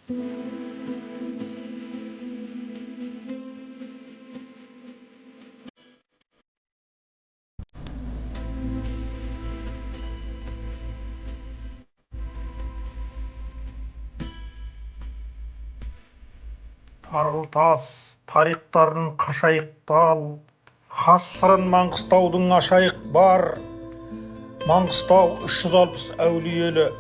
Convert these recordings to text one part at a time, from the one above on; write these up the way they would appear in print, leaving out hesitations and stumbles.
Арылтас тарихтарын қашайықтал, хас сырын Маңғыстаудың ашайық бар. Маңғыстау 360 әулиелі,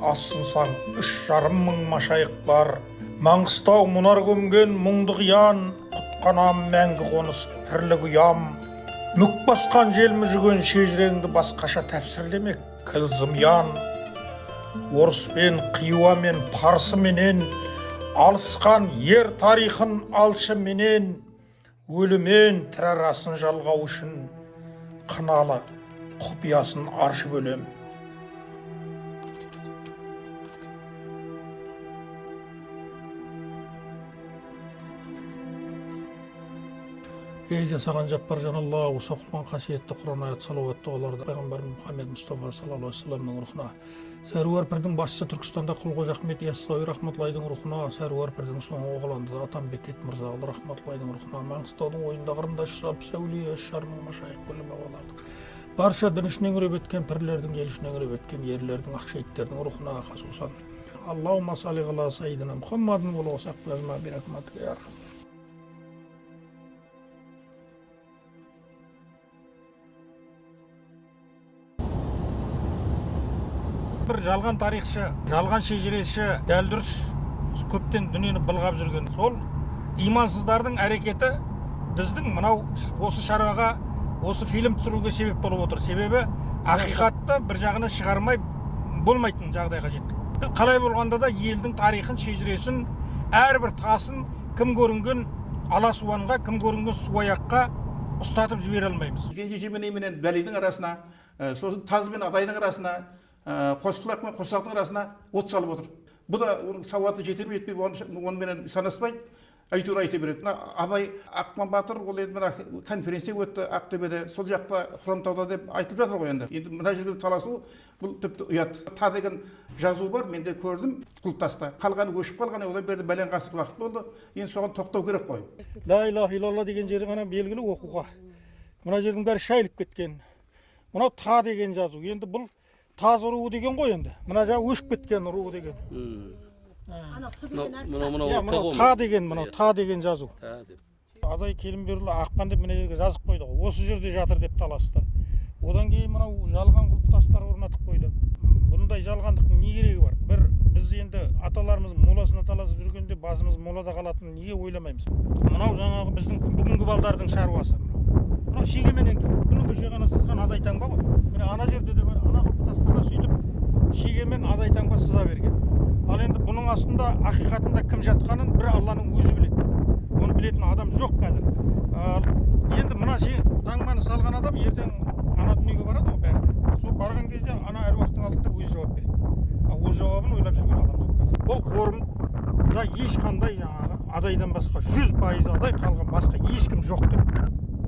ассынсаң 3,5 мың машайық бар. Маңғыстау мұнар көмген мұңды қиян, құтқанам мәңгі қоныс тірлік ұям. Мүк басқан желмі жүген шежіреңді басқаша тәпсірлемек кілзымян. Орыспен, қиуамен, парсыменен алысқан ер тарихын алшы менен, өлімен тірі арасын жалғау үшін қыналы құпиясын аршып өлем. Ей жасаған жаппар жаналла, осы оқылған қасиетті Құран аят салауатты оларды пайғамбарымыз Мұхаммед Мұстафа саллаллаху алейхи вассаламның рухына, сәруар пірдің басшысы Түркістанда Құлғожа Ахмет Яссауи рахматуллайдың рухына, сәруар пірдің соңғы оғланды Атамбек Мырзағұл рахматуллайдың рухына, Маңғыстаудың ойында қырында 360 әулие, 3,5 мың машайық күлі бабалардың, барша дін ішінен үреп еткен пірлердің, ел ішінен үреп еткен ерлердің, ақшейіттердің рухына хасусан. Аллаумма салли ала саййидина Мұхаммадin ва сахбихи ажмаин би рахматика я архам. Бір жалған тарихшы, жалған шежіреші, дәлдүріш көптен дүниені былғап жүрген. Сол имансыздардың әрекеті біздің мынау осы шаруаға, осы фильм түсіруге себеп болып отыр. Себебі ақиқатты бір жағына шығармай болмайтын жағдайға жеттік. Біз қалай болғанда да елдің тарихын, шежіресін, әрбір тасын кім көрінген аласуанға, кім көрінген суаяққа ұстатып жібере алмаймыз. Жеменей менен бәлейдің арасына, сосын таз бен адайдың арасына, қосқұлақ мен қосақтың арасына от салып отыр. Бұл да сауаты жетер ме жетпей, онымен санаспайды, әйтеуір айта береді. Абай Ақпан Батыр, ол енді мына конференция өтті Ақтөбеде, сол жақта Хромтауда деп айтылып жатыр ғой енді. Енді мына жерде таласу бұл тіпті ұят. Та деген жазу бар, мен де көрдім Құлтаста. Қалғаны өшіп қалған, олай берді бәлен ғасыр уақыт болды. Енді соған тоқтау керек қой. Ла илаха илlallah деген жері ғана белгілі оқуға. Мына жердің бәрі шайылып кеткен. Мынау та деген жазу. Енді бұл таз руы деген ғой енді. Мына жаңа өшіп кеткен руы деген. Мынау та деген, мынау та деген жазу. Адай Келімберұлы Ақпан деп мына жерге жазып қойды ғой. Осы жерде жатыр деп таласты. Одан кейін мынау жалған құлпытастар орнатып қойды. Бұндай жалғандықтың не керегі бар? Бір біз енді аталарымыз моласына таласып жүргенде басымыз молада қалатынын неге ойламаймыз? Мынау жаңағы біздің бүгінгі балдардың шаруасы. Мынау шегеменен күні кеше ғана сызған адай таңба ғой. Міне ана жерде де бар, ана құлпытастана сөйтіп шегемен адай таңба сыза берген. Ал енді бұның астында ақиқатында кім жатқанын бір Алланың өзі біледі. Оны білетін адам жоқ қазір. Енді мына таңбаны салған адам ертең ана дүниеге барады ғой бәрі. Сол барған кезде ана әруақтың алдында өзі жауап береді. Ол жауабын ойлап жүрген адам жоқ қазір. Бұл қорымда ешқандай жаңағы адайдан басқа 100% адай, қалған басқа ешкім жоқ деп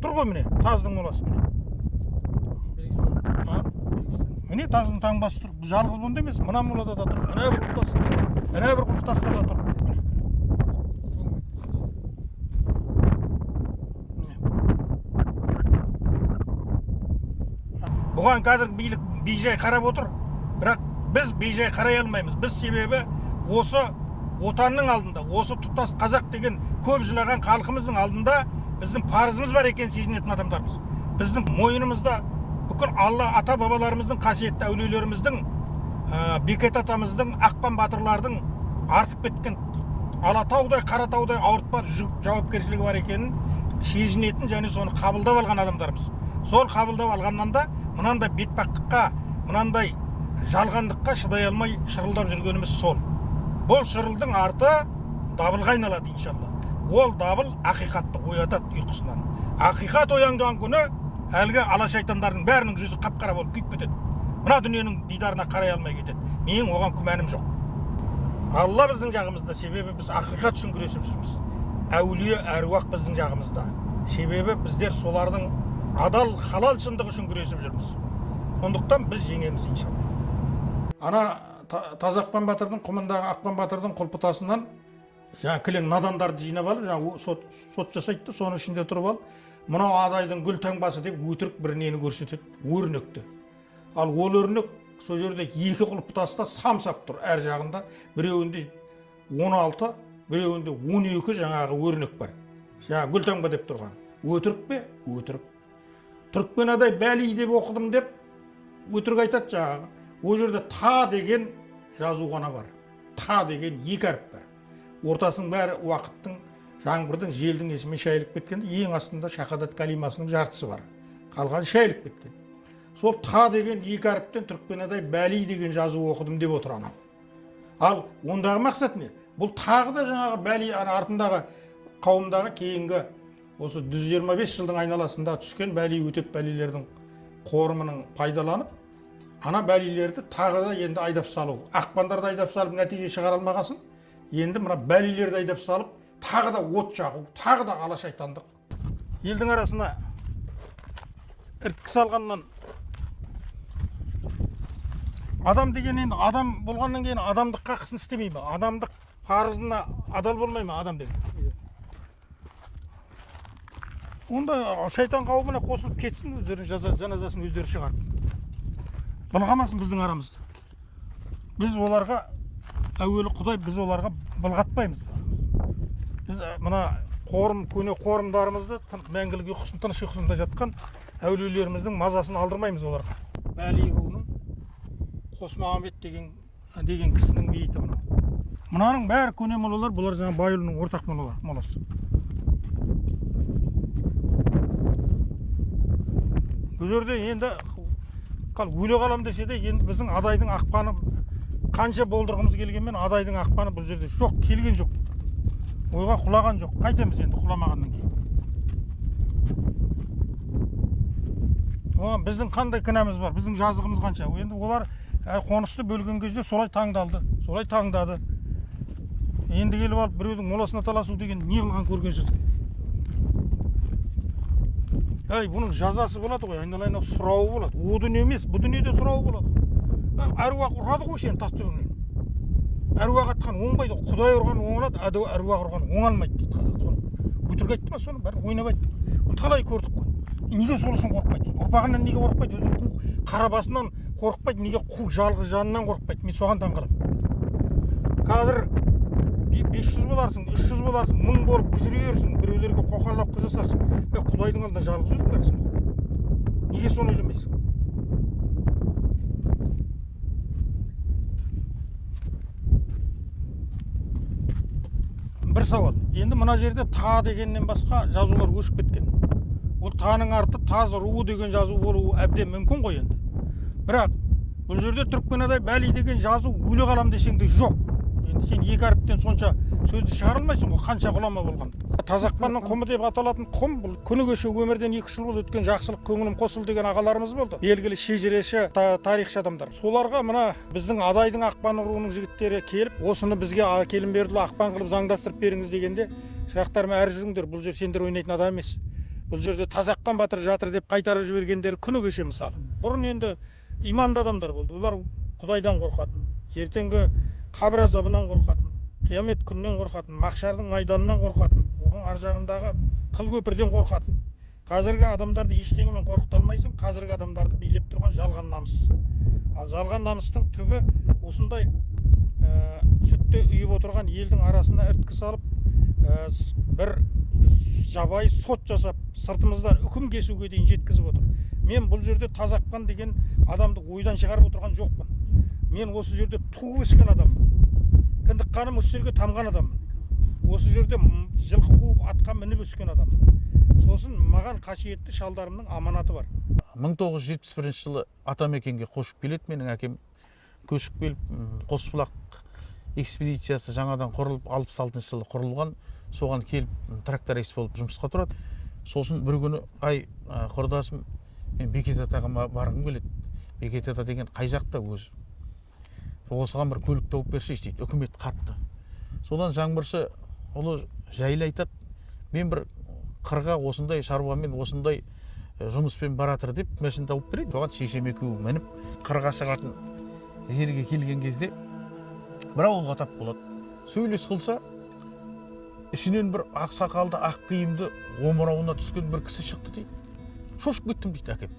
тұр ғой. Міне таздың моласы міне. Міне таздың таңбасы тұр. Жалғыз бұнда емес, мына молада да тұр. Ана бір құлпытаста да тұр. Бұған қазір билік бейжай қарап отыр, бірақ біз бейжай қарай алмаймыз. Біз себебі осы отанның алдында, осы тұтас қазақ деген көп жылаған халқымыздың алдында біздің парызымыз бар екен сезінетін адамдармыз. Біздің мойнымызда бүкіл Алла ата бабаларымыздың, қасиетті әулиелеріміздің, Бекет атамыздың, Ақпан батырлардың артып кеткен Алатаудай, Қаратаудай ауыртпа жауапкершілігі бар екенін сезінетін және соны қабылдап алған адамдармыз. Сол қабылдап алғаннан да мынандай бетпақтыққа, мынандай жалғандыққа шыдай алмай шырылдап жүргеніміз сол. Бұл шырылдың арты дабылға айналады иншалла. Ол дабыл ақиқатты оятады ұйқысынан. Ақиқат оянған күні әлгі ала шайтандардың бәрінің жүзі қап-қара болып күйіп кетеді. Мына дүниенің дидарына қарай алмай кетеді. Менің оған күмәнім жоқ. Алла біздің жағымызда, себебі біз ақиқат үшін күресіп жүрміз. Әулие әруақ біздің жағымызда. Себебі біздер солардың адал халал шындығы үшін күресіп жүрміз. Сондықтан біз жеңеміз иншалла. Ана Тазақпан батырдың құмындағы Ақпан батырдың құлпытасынан жаңа кілең надандарды жинап алып, жаңа сот жасайды, соның ішінде тұрып алып, мынау адайдың гүл таңбасы деп өтірік бір нені көрсетеді, өрнекті. Ал ол өрнек сол жерде екі құлпытаста самсап тұр әр жағында, біреуінде 16, біреуінде 12 жаңағы өрнек бар. Жаңа гүл таңба деп тұрған. Өтірік пе? Өтірік. Түрікмен адай бәли деп оқыдым деп өтірік айтады жаңағы. Ол жерде та деген жазу ғана бар. Та деген екі әріп бар. Ортасының бәрі уақыттың, жаңбырдың, желдің есімен шайылып кеткенде, ең астында шақадат калимасының жартысы бар. Қалған шайылып кеткен. Сол та деген екі әріптен түрікменадай бәли деген жазу оқыдым деп отыр анау. Ал ондағы мақсат не? Бұл тағы да жаңағы бәли артындағы қауымдағы кейінгі осы 125 жылдың айналасында түскен бәли өтеп бәлилердің қорымының пайдаланып, ана бәлилерді тағы да енді айдап салу. Ақпандарды айдап салып нәтиже шығара алмағасын, енді мына бәлилерді айдап салып, тағы да от жағу, тағы да ала шайтандық. Елдің арасына ірткі салғаннан адам деген енді адам болғаннан кейін адамдық қақысын істемей ме? Адамдық парызына адал болмай ма адам деген? Онда шайтан қауымына қосылып кетсін, өздерінің жаназасын өздері шығарып. Былғамасын біздің арамызды. Біз оларға, әуелі Құдай, біз оларға былғатпаймыз. Біз мына көне қорымдарымызды мәңгілік ұйқысын, тыныш ұйқысында жатқан әулиелеріміздің мазасын алдырмаймыз оларға. Бәли руының Қосмағамбет деген кісінің бейіті мынау. Мынаның бәрі көне молалар, бұлар жаңа Байұлының ортақ моласы. Бұл жерде енді өле қалам десе де, енді біздің адайдың ақпаны қанша болдырғымыз келгенмен адайдың ақпаны бұл жерде жоқ, келген жоқ. Ойға құлаған жоқ. Қайтеміз енді құламағаннан кейін. Біздің қандай кінәміз бар, біздің жазығымыз қанша. Енді олар қонысты бөлген кезде солай таңдалды, солай таңдады. Енді келіп алып біреудің моласына таласу деген не қылған көргенсіздік. Бұның жазасы болады ғой, айналайына сұрауы болады. О дүние емес, бұл дүниеде сұрауы болады. Әруақ ұрады ғой сен тастөбіңнен. Әруақ атқан оңбайды, Құдай ұрған оңалады, әруақ ұрған оңалмайды дейді қазақ. Соны өтірік айтты ма, соны бәрін ойнап айтты. Талай көрдік қой. Неге солысын қорықпайды? Ұрпағынан неге қорықпайды? Өзінің қу қарабасынан қорықпайды, неге қу жалғыз жанынан қорықпайды? Мен соған таңғаламын. Қазір 500 боларсың, 300 боларсың, 1000 болып жүрерсің, біреулерге қоқалаққы жасарсың. Құдайдың алдында жалғыз өзің барсың. Неге соны ойламайсың? Бір сауал. Енді мына жерде та дегеннен басқа жазулар өшіп кеткен. Ол таның арты таз руы деген жазу болуы әбден мүмкін ғой енді. Бірақ бұл жерде түрікменадай бәли деген жазу өле қалам десең де жоқ. Енді сен екі әріптен сонша сөзді шығара алмайсың ғой, қанша ғұлама болған. Тазақпанның құмы деп аталатын құм, бұл күні кеше өмірден 2 жыл болды өткен жақсылық көңілім қосыл деген ағаларымыз болды. Белгілі шежіреші, тарихшы адамдар. Соларға мына біздің адайдың Ақпан руының жігіттері келіп, осыны бізге Келімбердіұлы Ақпан қылып заңдастырып беріңіз дегенде, шырақтарым әрі жүріңдер, бұл жер сендер ойнайтын адам емес. Бұл жерде Тазақпан батыр жатыр деп қайтарып жібергендері күні кеше мысалы. Бұрын енді иманды адамдар болды. Олар Құдайдан қорқатын, ертеңгі қабір азабынан қорқатын, қиямет күнінен қорқатын, махшардың майданынан қорқатын, оған ар жағындағы қыл көпірден қорқатын. Қазіргі адамдарды ештеңемен қорқыта алмайсың, қазіргі адамдарды билеп тұрған жалған намыс. Ал жалған намыстың түбі осындай сүтте үйіп отырған елдің арасына ірткі салып, бір жабайы сот жасап, сыртымыздан үкім кесуге дейін жеткізіп отыр. Мен бұл жерде Тазақпан деген адамды ойдан шығарып отырған жоқпын. Мен осы жерде туып өскен адаммын. Кіндік қаным осы жерге тамған адаммын. Осы жерде жылқы қуып атқа мініп өскен адаммын. Сосын маған қасиетті шалдарымның аманаты бар. 1971 жылы Атамекенге қошып келеді. Менің әкем көшіп келіп, Қосбұлақ экспедициясы жаңадан құрылып, 66 жылы құрылған. Соған келіп тракторист болып жұмысқа тұрады. Сосын бір күні, құрдасым, мен Бекет атаға барғым келеді. Бекет ата деген қай жақта өзі? Осыған бір көлік тауып берші дейді. Үкімет қатты. Содан жаңбыршы ұлы жайлы айтады. Мен бір қырға осындай шаруамен, осындай жұмыспен баратыр деп мәшін тауып берейін. Соған шешем екеуі мініп, қырға шығатын жерге келген кезде бір ауылға тап болады. Сөйлес қылса, ішінен бір ақ сақалды, ақ киімді омырауына түскен бір кісі шықты дейді. Шошып кеттім дейді әкем.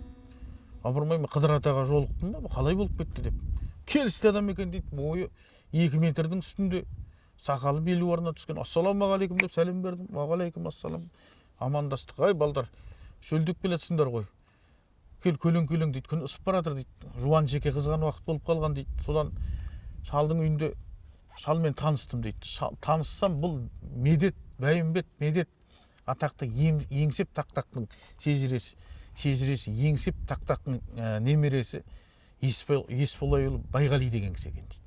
Апырмай, мен Қыдыр атаға жолықтым ба, қалай болып кетті деп. Келісті адам екен дейді, бойы 2 метрдің үстінде, сақалы белуарына түскен. Ассаламағалейкум деп сәлем бердім. Уағалейкум ассалам. Амандастық. Ай балдар, шөлдеп келетсіңдер ғой. Кел көлең дейді, күн ысып баратыр дейді. Жуан жеке қызған уақыт болып қалған дейді. Содан шалдың үйінде шалмен таныстым дейді. Таныссам бұл Медет, Бәйімбет, Медет атақты еңсеп тақтақтың шежіресі, еңсеп тақтақтың немересі Есболайұлы Байғали деген кісі екен дейді.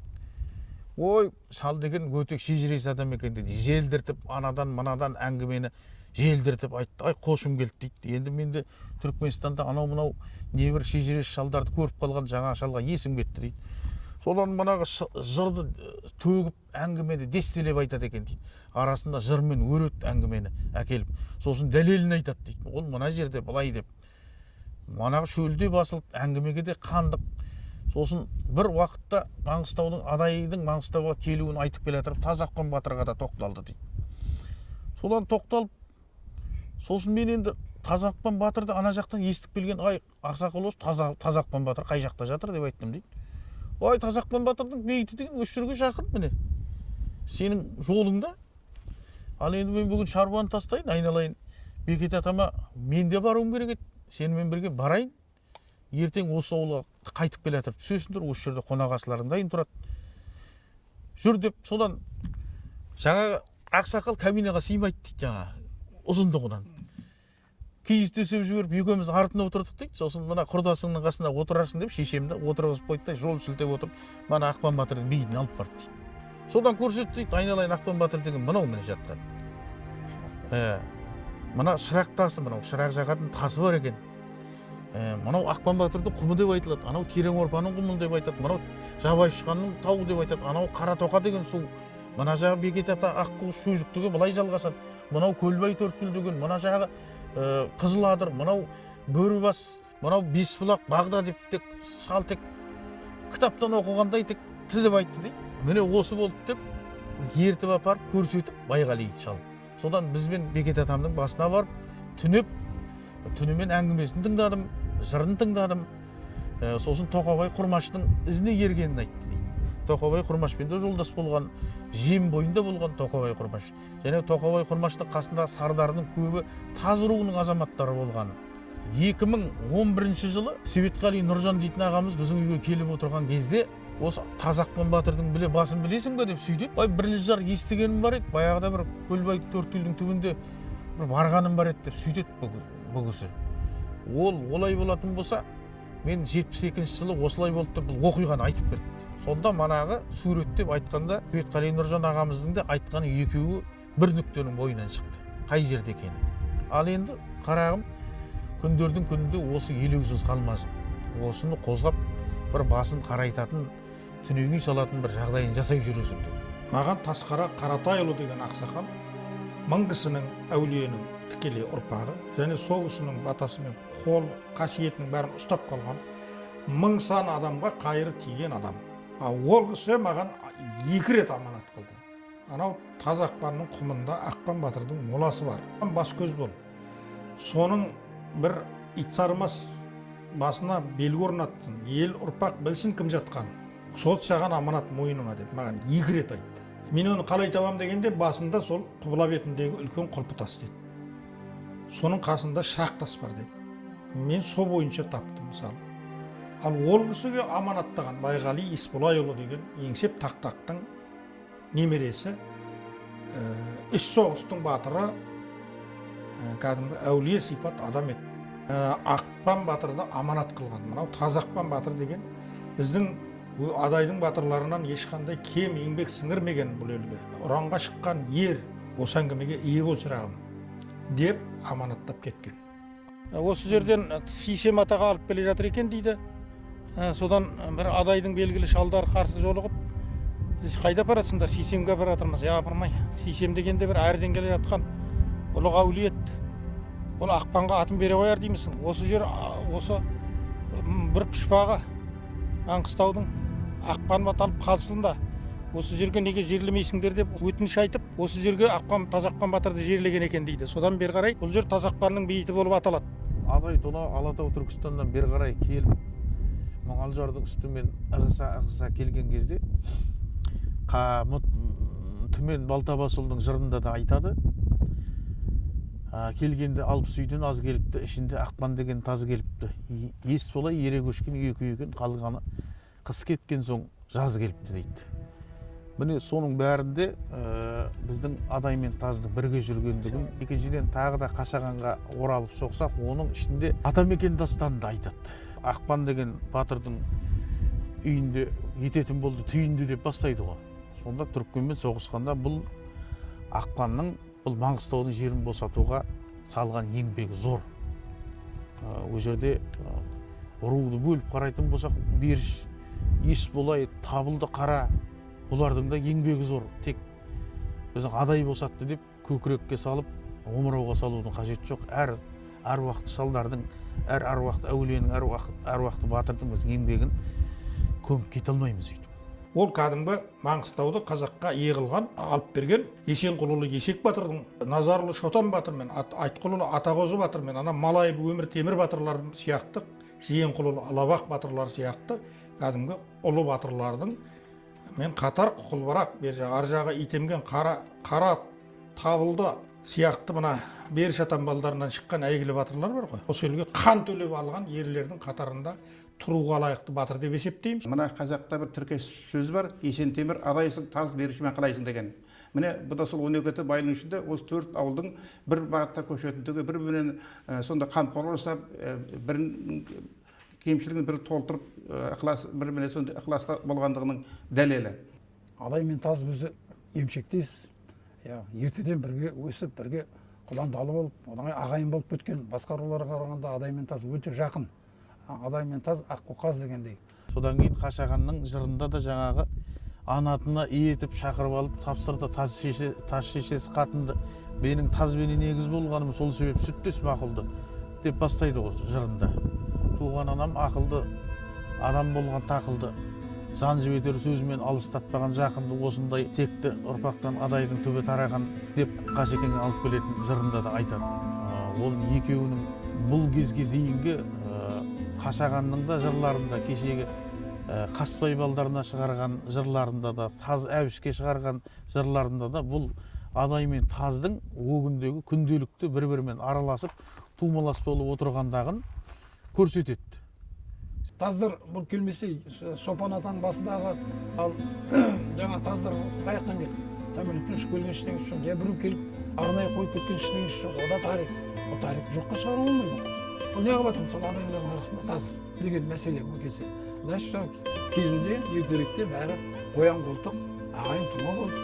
Ой, шал деген өте шежіресі адам екен дейді. Желдіртіп, анадан, манадан әңгімені желдіртіп айтты. Ай, қошым келді дейді. Енді менде Түркменстанда анау-мынау небір шежіресі шалдарды көріп қалған жаңа шалға есім кетті дейді. Содан манағы жырды төгіп әңгімені дестелеп айтады екен дейді. Арасында жырмен өрет әңгімені әкеліп, сосын дәлелін айтады дейді. Ол мына жерде былай деп. Манағы шөлде басылып әңгімеге де қандық. Сосын бір уақытта Маңғыстаудың адайдың Маңғыстауға келуін айтып келе жатырып, Тазақпан батырға да тоқталды дейді. Содан тоқталып, сосын мен енді Тазақпан батырды ана жақтан естіп келген, ай, ақсақал осы Тазақпан батыр қай жақта жатыр деп айттым дейді. Ой, Тазақпан батырдың бейіті деген осы жерге жақын міне. Сенің жолыңда. Ал енді мен бүгін шаруаны тастайын, айналайын. Бекет атама мен де баруым керек еді. Сенімен бірге барайын. Ертең осы ауылға қайтып келе жатыр. Түсесіңдер, осы жерде қонақасыларың дайын тұрады. Жүр деп, содан жаңағы ақсақал кабинаға сыймайды дейді жаңа ұзындығынан. Киіз төсеп жіберіп, екеуміз артына отырдық дейді. Сосын мына құрдасыңның қасында отырасың деп шешемді отырғызып қойды да жол сілтеп отырып, мана Ақпан батырдың бейітін алып барды дейді. Содан көрсетті дейді, айналайын Ақпан батыр деген мынау міне жатқан. Мына шырақ тасы, мынау шырақ жағатын тасы бар екен. Мынау Ақпан батырдың құмы деп айтылады, анау Терең Орпаның құмы деп айтады, мынау Жабай Шұқанның тауы деп айтады, анау Қаратоқа деген су, мына жағы Бекет ата Аққуыс Шөжіктігі былай жалғасады, мынау Көлбай Төрткүл деген, мына жағы Қызыладыр, мынау Бөрібас, мынау Бесбұлақ, Бағда деп тек сал тек кітаптан оқығандай тек тізіп айтты дейді. Міне осы болды деп ертіп апарып көрсетіп Байғали шал. Содан бізбен Бекет атамның басына барып түнімен әңгімесін тыңдадым, жырын тыңдадым. Сосын Тоқабай Құрмаштың ізіне ергенін айтты дейді. Тоқабай Құрмашпен де жолдас болған, жем бойында болған Тоқабай Құрмаш. Және Тоқабай Құрмаштың қасында сардарының көбі Таз руының азаматтары болған. 2011 жылы Себетқали Нұржан дейтін ағамыз біздің үйге келіп отырған кезде осы Тазақпан батырдың басын білесің бе деп сөйтіп, бір жар естігенім бар еді, баяғыда бір Көлбай Төрткүлдің түбінде бір барғаным бар еді деп сөйтеді бұл кісі. Олай болатын болса, мен 72 жылы осылай болды деп бұл оқиғаны айтып берді. Сонда манағы суреттеп айтқанда Себетқали Нұржан ағамыздың да айтқаны екеуі бір нүктенің бойынан шықты. Қай жерде екені. Ал енді қарағым, күндердің күнінде осы елеусіз қалмасын. Осыны қозғап бір басын қарайтатын, түнеге салатын бір жағдайын жасай жүресің деп. Маған Тасқара Қаратайұлы деген ақсақал 1000 кісінің әулиенің тікелей ұрпағы және сол кісінің батасымен қол қасиетінің бәрін ұстап қалған 1000 сан адамға қайыры тиген адам. Ол кісі маған 2 рет аманат қылды. Анау Тазақпанның құмында Ақпан батырдың моласы бар. Бас көз бол. Соның бір итсарымас басына белгі орнатсын, ел ұрпақ білсін кім жатқан. Сол саған аманат мойныңа деп маған 2 рет айтты. Мен оны қалай табам дегенде басында сол құбыла бетіндегі үлкен құлпы тас деді. Соның қасында шырақ тас бар деді. Мен сол бойынша таптым мысалы. Ал ол кісіге аманаттаған Байғали Есболайұлы деген еңсеп тақтақтың немересі, үш соғыстың батыры, кәдімгі әулие сипат адам еді. Ақпан батырды аманат қылған. Мынау Тазақпан батыр деген біздің адайдың батырларынан ешқандай кем еңбек сіңірмеген бұл елге. Ұранға шыққан ер осы әңгімеге ие бол шырағым деп аманаттап кеткен. Осы жерден Сейсем атаға алып келе жатыр екен дейді. Содан бір адайдың белгілі шалдар қарсы жолығып, сіз қайда барасыңдар? Сейсемге бара жатырмыз. Апырмай, Сейсем дегенде бір әрден келе жатқан ұлық әулиет. Ол Ақпанға атын бере қояр деймісің? Осы жер, осы бір пұшпағы Маңғыстаудың ақпан баталып қалсын да осы жерге неге жерлемейсіңдер деп өтініш айтып, осы жерге Тазақпан батырды жерлеген екен дейді. Содан бері қарай бұл жер Тазақпанның бейіті болып аталады. Адай тона Алатау Түркістаннан бері қарай келіп Мұңалжардың үстімен ығыса келген кезде Түмен Балтабасұлының жырында да айтады. Келгенде 60 үйден аз келіпті, ішінде Ақпан деген таз келіпті. Ес болай ере көшкен екі үйген қалғаны қыс кеткен соң жаз келіпті дейді. Міне соның бәрінде біздің Адай мен Таздың бірге жүргендігін, екіншіден тағы да Қашағанға оралып соқсақ, оның ішінде Атамекен дастанында айтады. Ақпан деген батырдың үйінде ететін болды, түйінді деп бастайды ғой. Сонда Түрікменмен соғысқанда бұл Ақпанның бұл Маңғыстаудың жерін босатуға салған еңбегі зор. Ол жерде руды бөліп қарайтын болсақ, Беріш, Есболай, Табылды, Қара, бұлардың да еңбегі зор. Тек біздің Адай босатты деп көкірекке салып, омырауға салудың қажеті жоқ. Әр аруақты шалдардың, әр аруақты әулиенің, аруақты батырдың біз еңбегін көміп кете алмаймыз дейді. Ол кәдімгі Маңғыстауды қазаққа еғылған, алып берген Есенқұлұлы Есек батырдың, Назарлы Шотан батыр мен Айтқұлұлы Атағозы батыр мен Малайып Өмір Темір батырлар сияқты, Жиенқұлұлы Алабақ батырлар сияқты кәдімгі ұлы батырлардың мен қатар Құлбарақ, бер жағы ар жағы Итемген, Қара, Табылды сияқты мына Беріш атам балдарынан шыққан әйгілі батырлар бар ғой. Осы елге қан төлеп алған ерлердің қатарында тұруға лайықты батыр деп есептейміз. Мына қазақта бір тіркес сөз бар: Есен Темір адайсың, таз Берішімен қалайсың деген. Міне бұл да сол 12 байлың ішінде осы 4 ауылдың бір бағытта көшетіндігі, бір-бірінен сонда қамқорлық жасап, бірін кемшілігін бір толтырып, бір-біріне сонда ықыласта болғандығының дәлелі. Адай мен таз өзі емшектес, ертеден бірге өсіп, бірге құландалы болып, одан ағайын болып кеткен. Басқа руларға қарағанда Адай мен таз өте жақын. Адай мен таз Аққоқаз дегендей. Содан кейін Қашағанның жырында да жаңағы анатына етіп шақырып алып тапсырды. Таз шешесі қатынды, менің тазбенен негіз болғаным сол себеп сүттес мақұлды деп бастайды ғой жырында. Туған анам ақылды, адам болған тақылды, жан жібетер сөзімен алыстатпаған жақынды, осындай текті ұрпақтан Адайдың түбі тараған деп Қашекеңе алып келетін жырында да айтады. Ол екеуінің бұл кезге дейінгі Қашағанның да жырларында, кешегі Қасбай балдарына шығарған жырларында да, Таз Әбішке шығарған жырларында да бұл Адай мен Таздың өгіндегі күнделікті бір-бірімен араласып, тумалас болып отырғандағын көрсетеді. Таздар бұл келмесе, Шопан атаң басындағы ал жаңа таздар қаяқтан келді. Самолеттен ұшып келген ештеңесі жоқ. Я біреу келіп, арнайы қойып кеткен ештеңесі жоқ. Ода тарих. Ол тарихты жоққа шығара алмайды. Ол не қылып сол адайлардың арасында таз деген мәселе бұл келсе. Значит, кезінде ертеректе бәрі қоян қолтық, ағайын тума болып,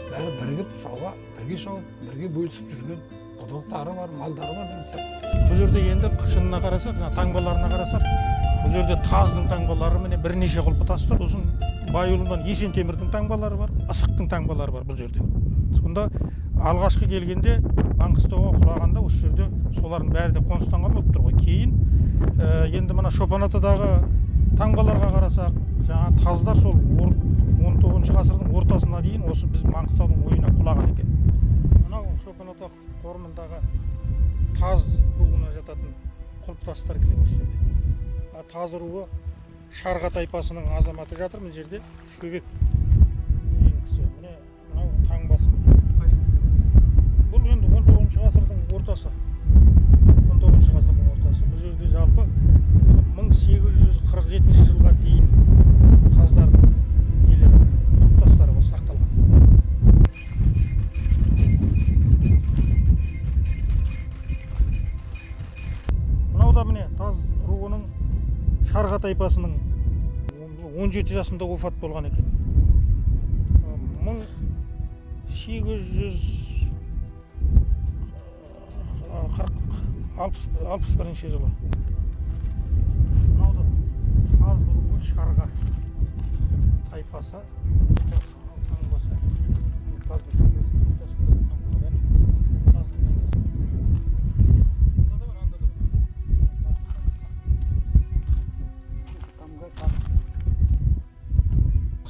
бәрі бірігіп, жауға бірге шауып, бірге бөлісіп жүрген құдықтары бар, малдары бар деген сияқты. Бұл жерде енді шынына қарасақ, таңбаларына қарасақ, бұл жерде Таздың таңбалары міне бірнеше құлпытас тұр. Сосын Байұлынан Есен Темірдің таңбалары бар, Ысықтың таңбалары бар бұл жерде. Сонда алғашқы келгенде Маңғыстауға құлағанда осы жерде солардың бәрі де қоныстанған болып тұр ғой. Кейін енді мына Шопан атадағы таңбаларға қарасақ, жаңа таздар сол 19 ғасырдың ортасына дейін осы біз Маңғыстаудың ойына құлаған екен. Мынау Шопан ата қорымындағы Таз руына жататын құлпытастар келе осы жерде. Таз руы Шарға тайпасының азаматы жатыр мына жерде, Шөбек деген кісі. Міне мынау таңбасы. Бұл енді 19 ғасырдың ортасы. 19 ғасырдың ортасы. Бұл жерде жалпы 1847 жылға дейін таздардың нелері бар, құлпытастары бар, сақталған. Мынау да міне Таз руының Шарға тайпасының 17 жасында офат болған екен. 1861 жылы. Мынау да Таз руы Шарға тайпасы. Таңбасы. Таздың таңбасы.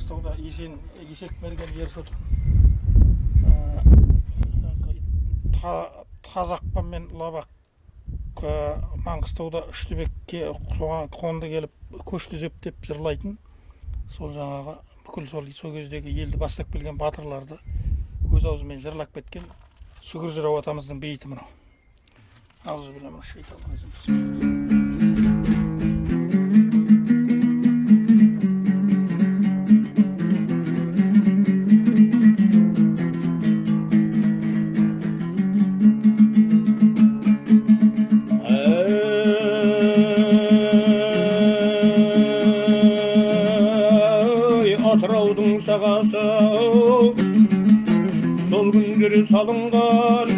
Маңғыстауда есек мерген ерсі отыр. Тазақпан мен Лабақ Маңғыстауда Үштібекке соған қонды келіп көш түзеп деп жырлайтын. Сол жаңағы бүкіл сол кездегі елді бастап келген батырларды өз аузымен жырлап кеткен Сүгір жырау атамыздың бейіті мынау. Аузы білемін Атыраудың сағасы сол күндері салынған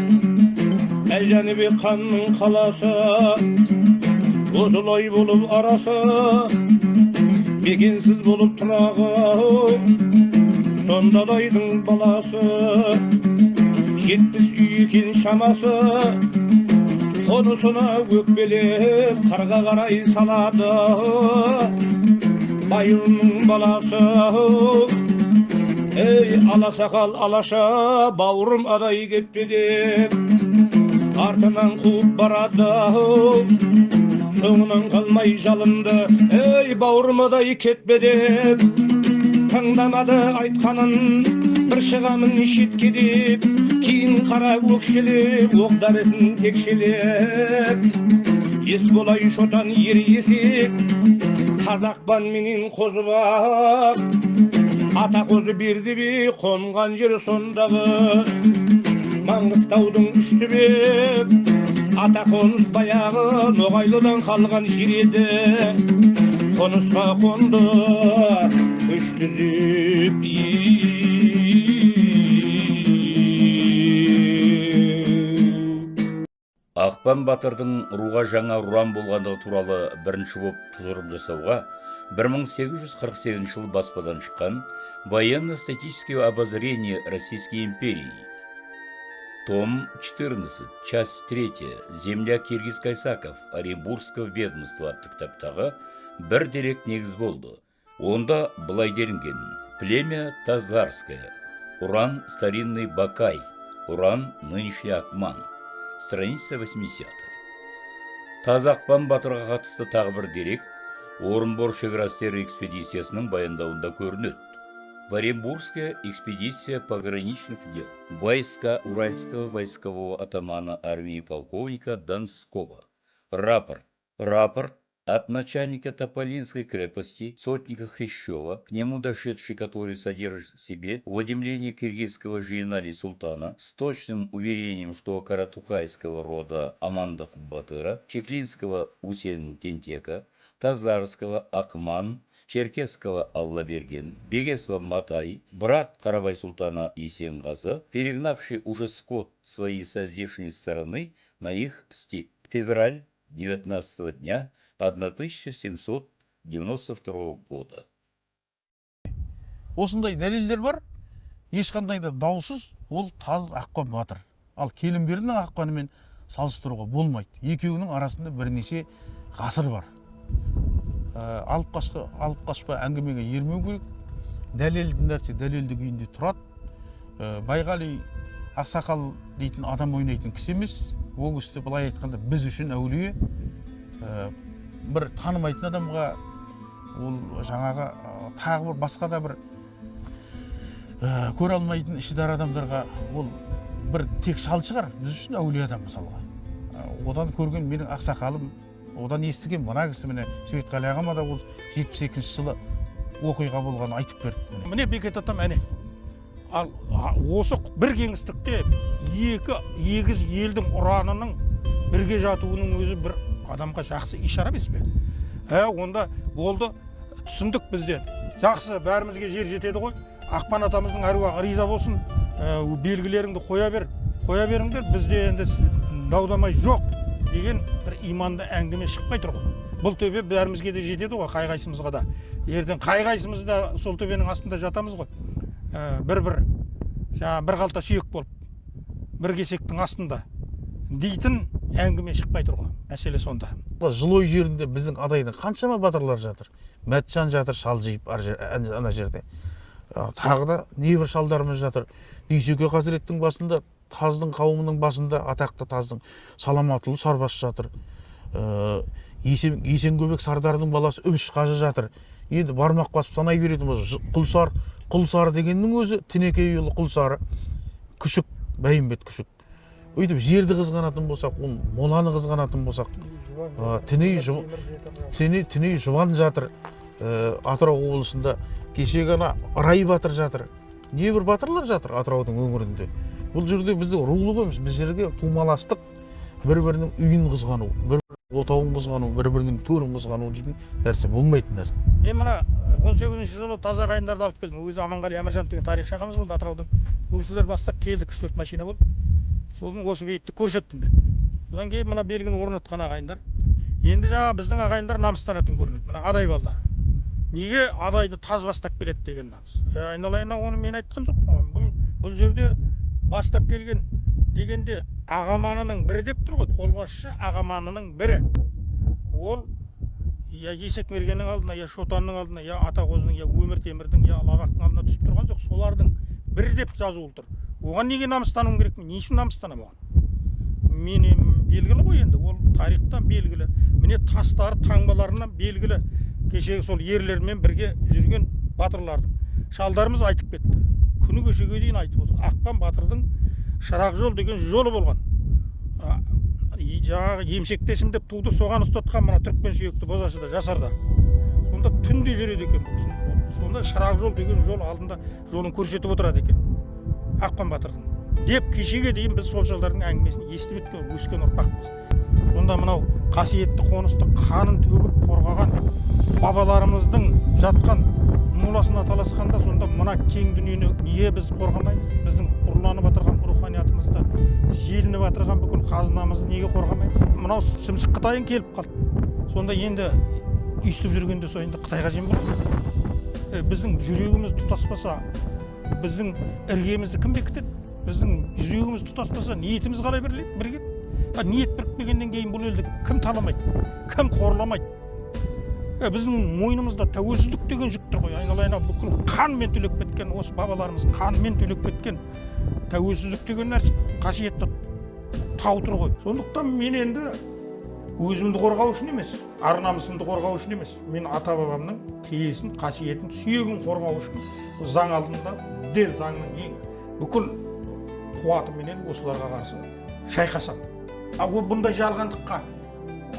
Жәнібек ханның қаласы осылай болып арасы мекенсіз болып тұрағы сондалайдың баласы 70 үй екен шамасы қонысына өкпелеп қарға қарай салады байының баласы ей аласақал алаша бауырым адай кетпе деп артынан қуып барады соңынан қалмай жалынды ей бауырым адай кетпе деп тыңдамады айтқанын бір шығамын шетке деп кейін қара өкшелеп оқ дәрісін текшелеп Есболай шотан ер есек Қазақпан менен қозыбақ ата қозы берді бе қонған жер сондағы Маңғыстаудың Үштібек ата қоныс баяғы Ноғайлыдан қалған жер еді қонысқа қонды үш түзеп Ақпан батырдың руға жаңа ұран болғандығы туралы бірінші боп тұжырым жасауға 1848 жыл баспадан шыққан «Военно-статическое обозрение Российской империи». Том 14, часть 3, «Земля Киргиз-Кайсаков, Оренбургского ведомства» атты кітаптағы бір дерек негіз болды. Онда былай делінген: племя Тазларское, уран старинный Бакай, уран нынешний Акман. Страница 80. Тазақпан батырға қатысты тағы бір дерек Орынбор шекарастері экспедициясының баяндауында көрінеді. В Оренбургская экспедиция пограничных дел войска Уральского войскового атамана армии полковника Донского. Рапорт от начальника Тополинской крепости сотника Хрящева, к нему дошедший, который содержит в себе уведомление киргизского Жиенали Султана с точным уверением, что каратухайского рода Амандов Батыра, Чеклинского Усен Тентека, Тазларского Акман, Черкесского Аллаберген, Бегесова Матай, брат Карабай Султана Есенғазы, перегнавший уже скот своей со здешней стороны на их степь. Февраль 19 дня 1792 года. Осындай дәлелдер бар, ешқандай да даусыз, ол Таз Ақпан батыр. Ал Келімбердінің Ақпанымен салыстыруға болмайды. Екеуінің арасында бірнеше ғасыр бар. Алып қашпа әңгімеге ермеу керек. Дәлелді нәрсе дәлелді күйінде тұрады. Байғали Ақсақал дейтін адам ойнайтын кісі емес. Ол кісі былай айтқанда біз үшін әулие. Бір танымайтын адамға, ол жаңағы тағы бір басқа да бір көре алмайтын ішідар адамдарға ол бір тек шал шығар. Біз үшін әулие адам мысалға. Одан көрген менің ақсақалым, одан естіген мына кісі міне Светқали ағама да ол 72 жылы оқиға болғанын айтып берді. Міне Бекет атам әне. Ал осы бір кеңістікте екі егіз елдің ұранының бірге жатуының өзі бір адамға жақсы ишара емес пе? Онда болды, түсіндік бізде. Жақсы, бәрімізге жер жетеді ғой. Ақпан атамыздың әруағы риза болсын. Белгілеріңді қоя беріңдер. Бізде енді даудамай жоқ деген бір иманды әңгіме шықпай тұр ғой. Бұл төбе бәрімізге де жетеді ғой, қай-қайсымызға да. Ертең қай-қайсымыз да сол төбенің астында жатамыз ғой. Бір қалта сүйек болып, бір кесектің астында дейтін әңгіме шықпай тұр ғой. Мәселе сонда. Жылой жерінде біздің адайдың қаншама батырлар жатыр. Мәтжан жатыр, шалжиып ана жерде. тағы да небір шалдарымыз жатыр. Дүйсеке Хазіреттің басында, Таздың қауымының басында атақты Таздың Саламатұлы Сарбас жатыр. Есенгөбек Сардардың баласы Үбіш Қажы жатыр. Енді бармақ басып санай беретін болса, Құлсары дегеннің өзі Тінекейұлы Құлсары, Күшік, Бәйімбет Күшік. Өйтіп жерді қызғанатын болсақ, моланы қызғанатын болсақ, Тіней Жұбан жатыр. Атырау облысында кешегі ана Рай батыр жатыр. Небір батырлар жатыр Атыраудың өңірінде. Бұл жерде біздің рулық емес, біз жерге тумаластық, бір-бірінің үйін қызғану, отауын қызғану, бір-бірінің төрін қызғану дейтін нәрсе болмайтын нәрсе. Мен мына 18-ші жылы таза ағайындарды алып келдім. Өзі Аманғали Әміржанов деген тарихшы ағамыз болды Атыраудың. Бұл кісілер бастап келдік, 3-4 машина болды. Сосын осы бейітті көрсеттім мен. Содан кейін мына белгіні орнатқан ағайындар. Енді жаңа біздің ағайындар намыстанатын көрінеді. Мына адай балдар. Неге адайды таз бастап келеді деген намыс. Айналайына оны мен айтқан жоқпын. Бұл жерде бастап келген дегенде ағаманының бірі деп тұр ғой. Қолбасшы ағаманының бірі. Ол я Есек Мергеннің алдына, я Шотанның алдына, я Атақозының, я Өмір Темірдің, я Лабақтың алдына түсіп тұрған жоқ. Солардың бірі деп жазулы тұр. Оған неге намыстануым керек? Мен не үшін намыстанамын оған? Менен белгілі ғой енді, ол тарихтан белгілі. Міне тастары, таңбаларынан белгілі. Кешегі сол ерлермен бірге жүрген батырлардың. Шалдарымыз айтып кетті. Күні кешеге дейін айтып отыр. Ақпан батырдың Шырақ жол деген жолы болған. Жаңағы емшектесім деп туды, соған ұстатқан мына түрікпен сүйекті Бозашыда, Жасарда. Сонда түнде жүреді екен бұл кісі. Сонда Шырақ жол деген жол алдында жолын көрсетіп отырады екен. Ақпан батырдың. Деп кешеге дейін біз сол шалдардың әңгімесін естіп өскен ұрпақпыз. Сонда мынау қасиетті қонысты қанын төгіп қорғаған бабаларымыздың жатқан муласына таласқанда, сонда мына кең дүниені неге біз қорғамаймыз? Біздің ұрланып батырған руханиятымызды, желініп батырған бүкіл қазынамызды неге қорғамаймыз? Мынау Шымшық Қытайын келіп қалды. Сонда енді үйстіп жүргенде сол енді Қытайға жем болады. Біздің жүрегіміз тұтаспаса, біздің іргемізді кім бекітеді? Біздің жүрегіміз тұтаспаса, ниетіміз қалай бірігеді? Ниет бірікпегеннен кейін бұл елді кім таламайды, кім қорламайды? Біздің мойнымызда тәуелсіздік деген жүк тұр ғой. Айналайына бүкіл қанмен төлеп кеткен, осы бабаларымыз қанмен төлеп кеткен тәуелсіздік деген нәрсе қасиетті тау тұр ғой. Сондықтан мен енді өзімді қорғау үшін емес, ар-намысымды қорғау үшін емес, мен ата-бабамның киесін, қасиетін, сүйегін қорғау үшін заң алдында дер заңның ең бүкіл қуатыменен осыларға қарсы шайқасам. Бұндай жалғандыққа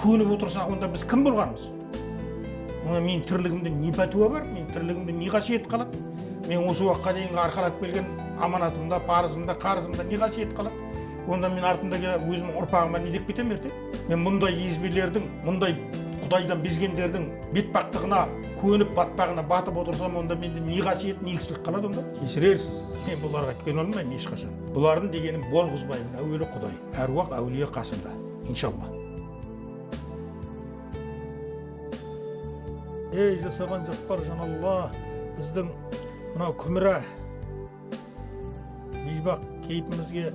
көніп отырсақ, онда біз кім болғанымыз? Мен тірлігімде не пәтуа бар, мен тірлігімде не қасиет қалады? Мен осы уақытқа дейінгі арқалап келген аманатымда, парызымда, қарызымда не қасиет қалады? Онда мен артында келіп өзімнің ұрпағыма не деп кетем ерте? Мен мұндай езбелердің, мұндай құдайдан безгендердің бетпақтығына көніп батпағына батып отырсам, онда менде не қасиет, не кісілік қалады онда? Кешірерсіз, мен бұларға көне алмаймын ешқашан. Бұлардың дегенін болғызбаймын. Әуелі Құдай, әруақ әулие қасымда, иншалла. Ей жасаған жаппар жаналла, біздің мынау күміра бейбақ кейпімізге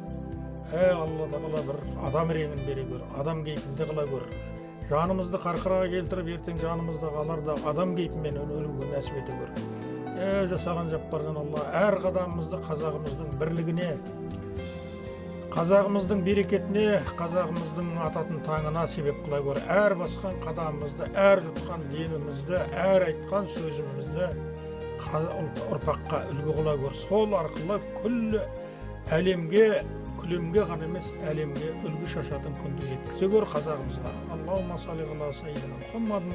Алла тағала бір адам реңін бере көр, адам кейпінде қыла көр. Жанымызды қарқыраға келтіріп, ертең жанымызды қаларда адам кейпімен өлуге нәсіп ете көр. Жасаған жаппар жаналла, әр қадамымызды қазағымыздың бірлігіне, қазағымыздың берекетіне, қазағымыздың ататын таңына себеп қыла көр. Әр басқан қадамымызды, әр жұтқан демімізді, әр айтқан сөзімізді ұрпаққа үлгі қыла көр. Сол арқылы күллі әлемге, күлемге ғана емес, әлемге үлгі шашатын күнді жеткізе көр қазағымызға. Аллаумма салли ала саййидина Мұхаммадin